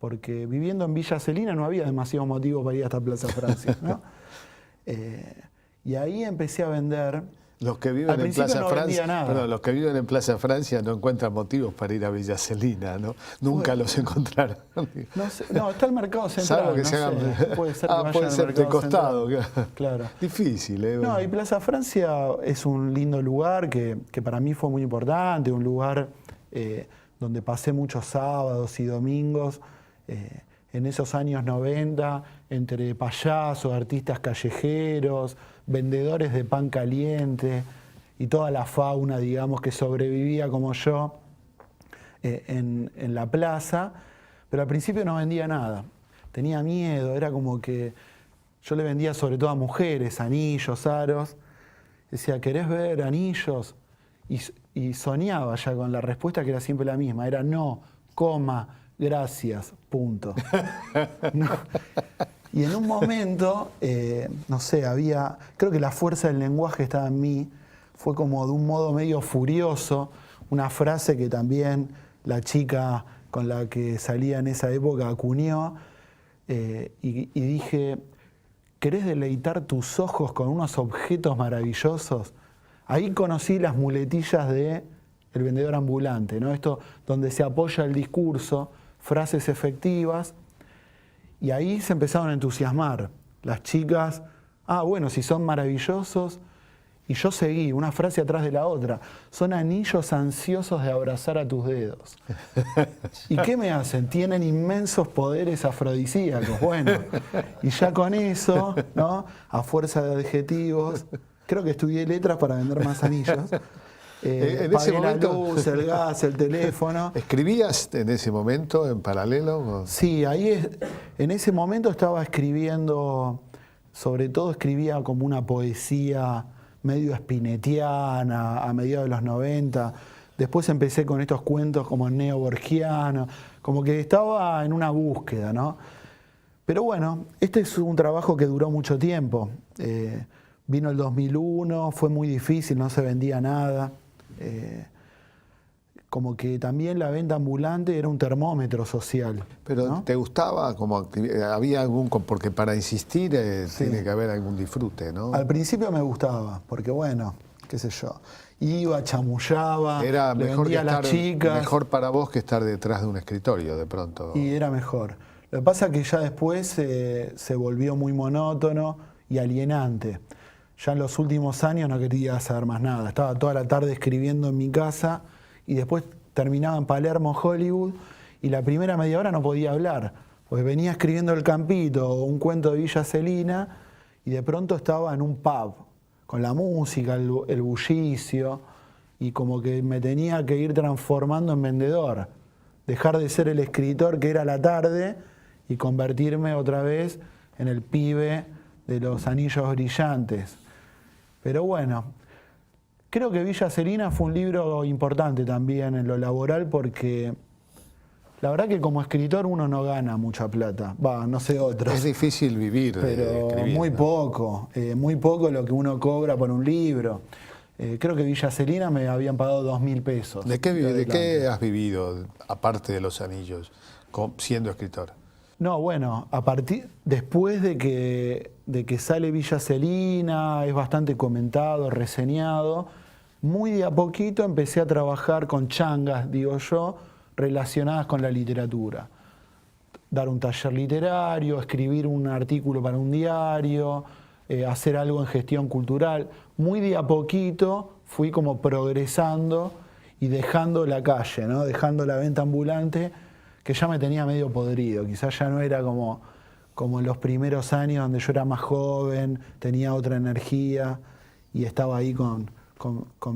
Porque viviendo en Villa Celina no había demasiado motivo para ir hasta Plaza Francia, ¿no? Y ahí empecé a vender. Los que viven en Plaza Francia, perdón, los que viven en Plaza Francia no encuentran motivos para ir a Villa Celina, ¿no? Nunca los encontraron. No sé, no, está el mercado central. Que no puede ser que vaya puede ser de costado. Claro. Difícil, ¿eh? No, y Plaza Francia es un lindo lugar que para mí fue muy importante, un lugar donde pasé muchos sábados y domingos. En esos años 90, entre payasos, artistas callejeros, vendedores de pan caliente y toda la fauna, digamos, que sobrevivía como yo en la plaza, pero al principio no vendía nada. Tenía miedo, era como que yo le vendía sobre todo a mujeres, anillos, aros. Decía, ¿querés ver anillos? Y soñaba ya con la respuesta que era siempre la misma, era no, coma, gracias, punto. No. Y en un momento, no sé, creo que la fuerza del lenguaje estaba en mí, fue como de un modo medio furioso, una frase que también la chica con la que salía en esa época acuñó, y dije, ¿querés deleitar tus ojos con unos objetos maravillosos? Ahí conocí las muletillas de El vendedor ambulante, ¿no? Esto donde se apoya el discurso, frases efectivas, y ahí se empezaron a entusiasmar. Las chicas, bueno, si son maravillosos, y yo seguí, una frase atrás de la otra, son anillos ansiosos de abrazar a tus dedos. ¿Y qué me hacen? Tienen inmensos poderes afrodisíacos. Bueno, y ya con eso, ¿no? A fuerza de adjetivos, creo que estudié letras para vender más anillos. En ese pagué la momento, luz, el gas, el teléfono. ¿escribías en ese momento en paralelo? Sí, en ese momento estaba escribiendo, sobre todo escribía como una poesía medio spinettiana a mediados de los 90. Después empecé con estos cuentos como neo-borgianos, como que estaba en una búsqueda, ¿no? Pero bueno, este es un trabajo que duró mucho tiempo. Vino el 2001, fue muy difícil, no se vendía nada. Como que también la venta ambulante era un termómetro social. Pero ¿no? ¿te gustaba como había algún, porque para insistir tiene que haber algún disfrute, ¿no? Al principio me gustaba, porque bueno, qué sé yo, iba, chamullaba, Era le mejor, vendía a las chicas. mejor para vos que estar detrás de un escritorio de pronto. Y era mejor. Lo que pasa es que ya después se volvió muy monótono y alienante. Ya en los últimos años no quería saber más nada. Estaba toda la tarde escribiendo en mi casa y después terminaba en Palermo, Hollywood, y la primera media hora no podía hablar, porque venía escribiendo El Campito o un cuento de Villa Celina y de pronto estaba en un pub, con la música, el bullicio, y como que me tenía que ir transformando en vendedor, dejar de ser el escritor que era a la tarde y convertirme otra vez en el pibe de los anillos brillantes. Pero bueno, creo que Villa Celina fue un libro importante también en lo laboral porque la verdad que como escritor uno no gana mucha plata, no sé otros. Es difícil vivir Pero escribiendo. muy poco lo que uno cobra por un libro. Creo que Villa Celina me habían pagado 2.000 pesos. ¿De qué has vivido, aparte de los anillos, siendo escritor? No, bueno, después de que sale Villa Celina, es bastante comentado, reseñado, muy de a poquito empecé a trabajar con changas, digo yo, relacionadas con la literatura. Dar un taller literario, escribir un artículo para un diario, hacer algo en gestión cultural. Muy de a poquito fui como progresando y dejando la calle, ¿no? Dejando la venta ambulante, que ya me tenía medio podrido. Quizás ya no era como en los primeros años donde yo era más joven, tenía otra energía y estaba ahí con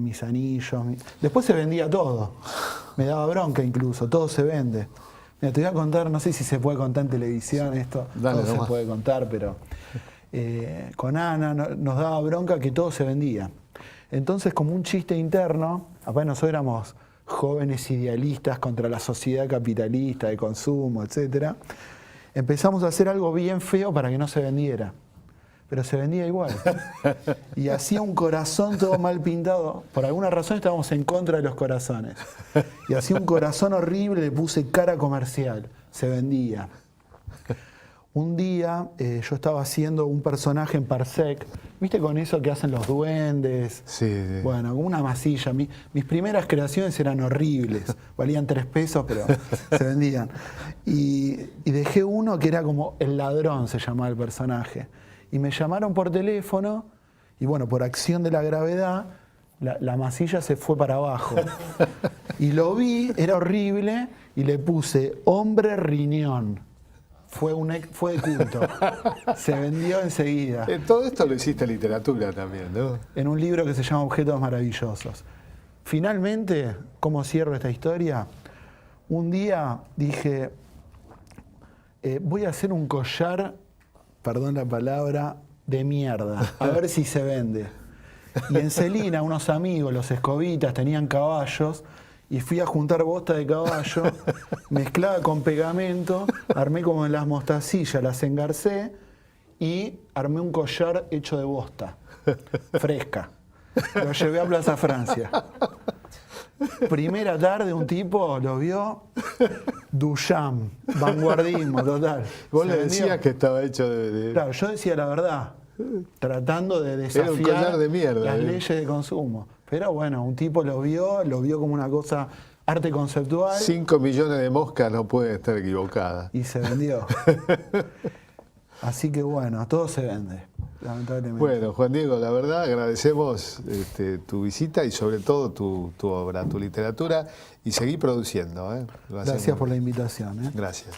mis anillos. Después se vendía todo. Me daba bronca incluso, todo se vende. Mira, te voy a contar, no sé si se puede contar en televisión esto, Dale, todo se puede contar, pero con Ana nos daba bronca que todo se vendía. Entonces, como un chiste interno, aparte nosotros éramos jóvenes idealistas contra la sociedad capitalista de consumo, etc. Empezamos a hacer algo bien feo para que no se vendiera, pero se vendía igual. Y hacía un corazón todo mal pintado. Por alguna razón estábamos en contra de los corazones. Y hacía un corazón horrible, le puse cara comercial, se vendía. Un día yo estaba haciendo un personaje en Parsec, ¿viste con eso que hacen los duendes? Sí, sí. Bueno, con una masilla. Mis primeras creaciones eran horribles, valían 3 pesos, pero se vendían. Y dejé uno que era como El Ladrón, se llamaba el personaje. Y me llamaron por teléfono, y bueno, por acción de la gravedad, la masilla se fue para abajo. Y lo vi, era horrible, y le puse Hombre Riñón. Fue de culto. Se vendió enseguida. Todo esto lo hiciste en literatura también, ¿no? En un libro que se llama Objetos Maravillosos. Finalmente, ¿cómo cierro esta historia? Un día dije, voy a hacer un collar, perdón la palabra, de mierda, a ver si se vende. Y en Celina, unos amigos, los escobitas, tenían caballos, y fui a juntar bosta de caballo, mezclada con pegamento, armé como en las mostacillas, las engarcé y armé un collar hecho de bosta, fresca. Lo llevé a Plaza Francia. Primera tarde un tipo lo vio, Duchamp, vanguardismo total. Vos le decías que estaba hecho de... Claro, yo decía la verdad, tratando de Era un collar desafiar de mierda, las leyes de consumo. Pero bueno, un tipo lo vio como una cosa, arte conceptual. 5 millones de moscas no pueden estar equivocadas. Y se vendió. Así que bueno, todo se vende, lamentablemente. Bueno, Juan Diego, la verdad agradecemos tu visita y sobre todo tu obra, tu literatura, y seguí produciendo. Gracias por la invitación. Gracias.